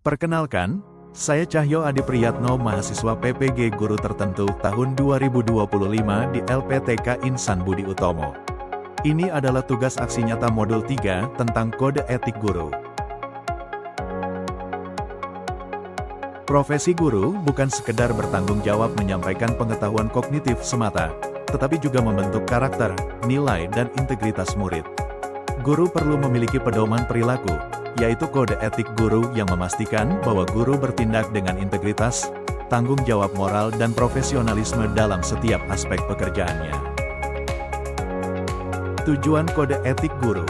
Perkenalkan, saya Cahyo Adi Priyatno, mahasiswa PPG Guru Tertentu tahun 2025 di LPTK Insan Budi Utomo. Ini adalah tugas aksi nyata modul 3 tentang kode etik guru. Profesi guru bukan sekedar bertanggung jawab menyampaikan pengetahuan kognitif semata, tetapi juga membentuk karakter, nilai, dan integritas murid. Guru perlu memiliki pedoman perilaku, yaitu kode etik guru yang memastikan bahwa guru bertindak dengan integritas, tanggung jawab moral dan profesionalisme dalam setiap aspek pekerjaannya. Tujuan kode etik guru.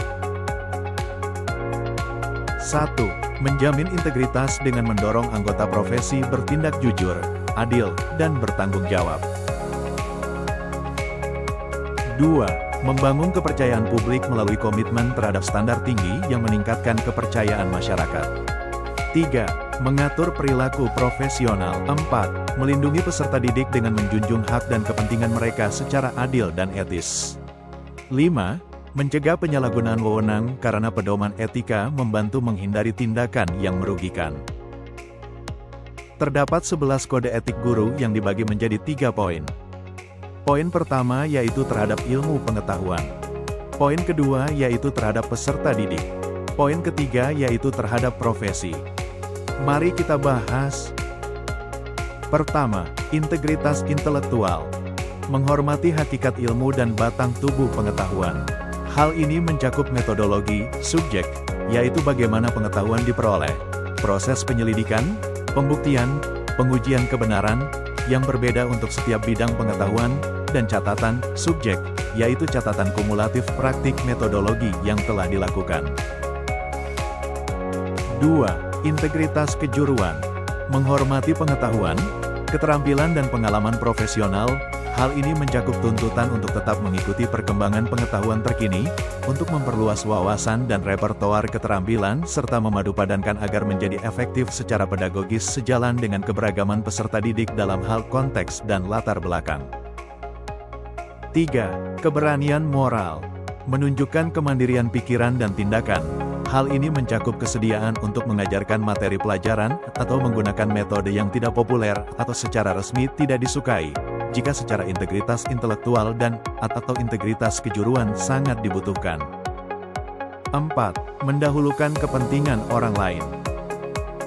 1. Menjamin integritas dengan mendorong anggota profesi bertindak jujur, adil, dan bertanggung jawab. 2. Membangun kepercayaan publik melalui komitmen terhadap standar tinggi yang meningkatkan kepercayaan masyarakat. 3. Mengatur perilaku profesional. 4. Melindungi peserta didik dengan menjunjung hak dan kepentingan mereka secara adil dan etis. 5. Mencegah penyalahgunaan wewenang karena pedoman etika membantu menghindari tindakan yang merugikan. Terdapat 11 kode etik guru yang dibagi menjadi 3 poin. Poin pertama yaitu terhadap ilmu pengetahuan. Poin kedua yaitu terhadap peserta didik. Poin ketiga yaitu terhadap profesi. Mari kita bahas. Pertama, integritas intelektual. Menghormati hakikat ilmu dan batang tubuh pengetahuan. Hal ini mencakup metodologi, subjek, yaitu bagaimana pengetahuan diperoleh, proses penyelidikan, pembuktian, pengujian kebenaran, yang berbeda untuk setiap bidang pengetahuan, dan catatan, subjek, yaitu catatan kumulatif praktik metodologi yang telah dilakukan. 2. Integritas kejuruan. Menghormati pengetahuan, keterampilan dan pengalaman profesional. Hal ini mencakup tuntutan untuk tetap mengikuti perkembangan pengetahuan terkini, untuk memperluas wawasan dan repertoar keterampilan, serta memadupadankan agar menjadi efektif secara pedagogis sejalan dengan keberagaman peserta didik dalam hal konteks dan latar belakang. 3. Keberanian moral. Menunjukkan kemandirian pikiran dan tindakan. Hal ini mencakup kesediaan untuk mengajarkan materi pelajaran, atau menggunakan metode yang tidak populer, atau secara resmi tidak disukai, jika secara integritas intelektual dan/atau integritas kejuruan sangat dibutuhkan. 4. Mendahulukan kepentingan orang lain.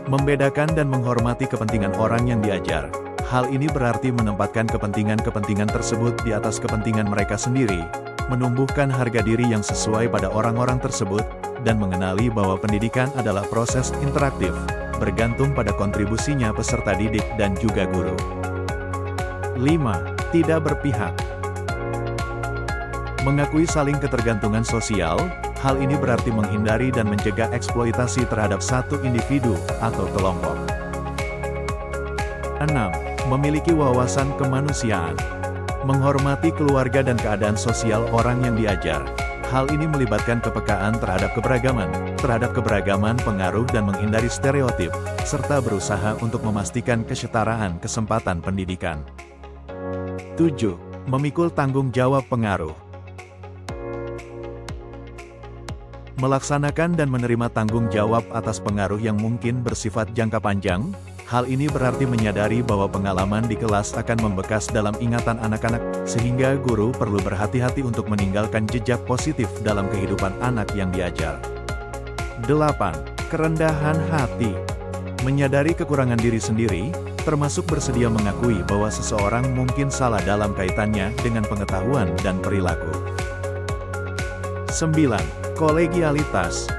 Membedakan dan menghormati kepentingan orang yang diajar. Hal ini berarti menempatkan kepentingan-kepentingan tersebut di atas kepentingan mereka sendiri, menumbuhkan harga diri yang sesuai pada orang-orang tersebut, dan mengenali bahwa pendidikan adalah proses interaktif, bergantung pada kontribusinya peserta didik dan juga guru. 5. Tidak berpihak. Mengakui saling ketergantungan sosial. Hal ini berarti menghindari dan mencegah eksploitasi terhadap satu individu atau kelompok. 6. Memiliki wawasan kemanusiaan. Menghormati keluarga dan keadaan sosial orang yang diajar. Hal ini melibatkan kepekaan terhadap keberagaman pengaruh dan menghindari stereotip, serta berusaha untuk memastikan kesetaraan kesempatan pendidikan. 7. Memikul tanggung jawab pengaruh. Melaksanakan dan menerima tanggung jawab atas pengaruh yang mungkin bersifat jangka panjang. Hal ini berarti menyadari bahwa pengalaman di kelas akan membekas dalam ingatan anak-anak, sehingga guru perlu berhati-hati untuk meninggalkan jejak positif dalam kehidupan anak yang diajar. 8. Kerendahan hati. Menyadari kekurangan diri sendiri, termasuk bersedia mengakui bahwa seseorang mungkin salah dalam kaitannya dengan pengetahuan dan perilaku. 9. Kolegialitas.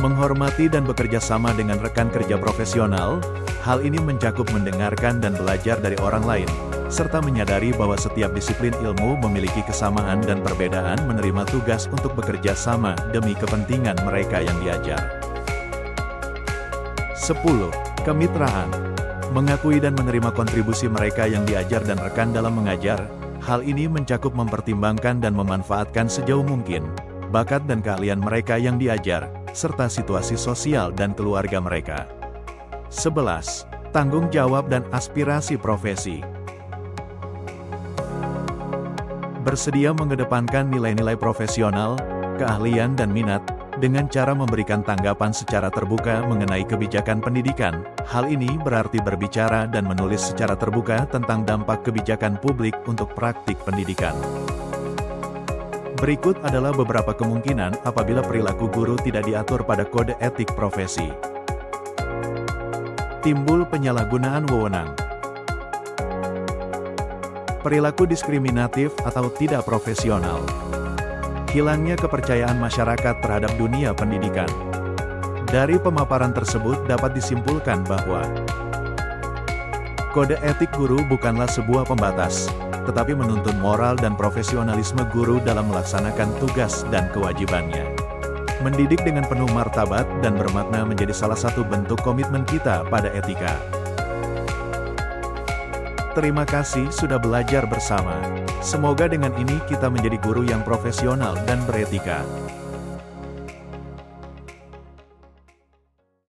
Menghormati dan bekerja sama dengan rekan kerja profesional. Hal ini mencakup mendengarkan dan belajar dari orang lain, serta menyadari bahwa setiap disiplin ilmu memiliki kesamaan dan perbedaan, menerima tugas untuk bekerja sama demi kepentingan mereka yang diajar. 10. Kemitraan. Mengakui dan menerima kontribusi mereka yang diajar dan rekan dalam mengajar. Hal ini mencakup mempertimbangkan dan memanfaatkan sejauh mungkin bakat dan keahlian mereka yang diajar, serta situasi sosial dan keluarga mereka. 11. Tanggung jawab dan aspirasi profesi. Bersedia mengedepankan nilai-nilai profesional, keahlian dan minat, dengan cara memberikan tanggapan secara terbuka mengenai kebijakan pendidikan. Hal ini berarti berbicara dan menulis secara terbuka tentang dampak kebijakan publik untuk praktik pendidikan. Berikut adalah beberapa kemungkinan apabila perilaku guru tidak diatur pada kode etik profesi. Timbul penyalahgunaan wewenang. Perilaku diskriminatif atau tidak profesional. Hilangnya kepercayaan masyarakat terhadap dunia pendidikan. Dari pemaparan tersebut dapat disimpulkan bahwa kode etik guru bukanlah sebuah pembatas, tetapi menuntun moral dan profesionalisme guru dalam melaksanakan tugas dan kewajibannya. Mendidik dengan penuh martabat dan bermakna menjadi salah satu bentuk komitmen kita pada etika. Terima kasih sudah belajar bersama. Semoga dengan ini kita menjadi guru yang profesional dan beretika.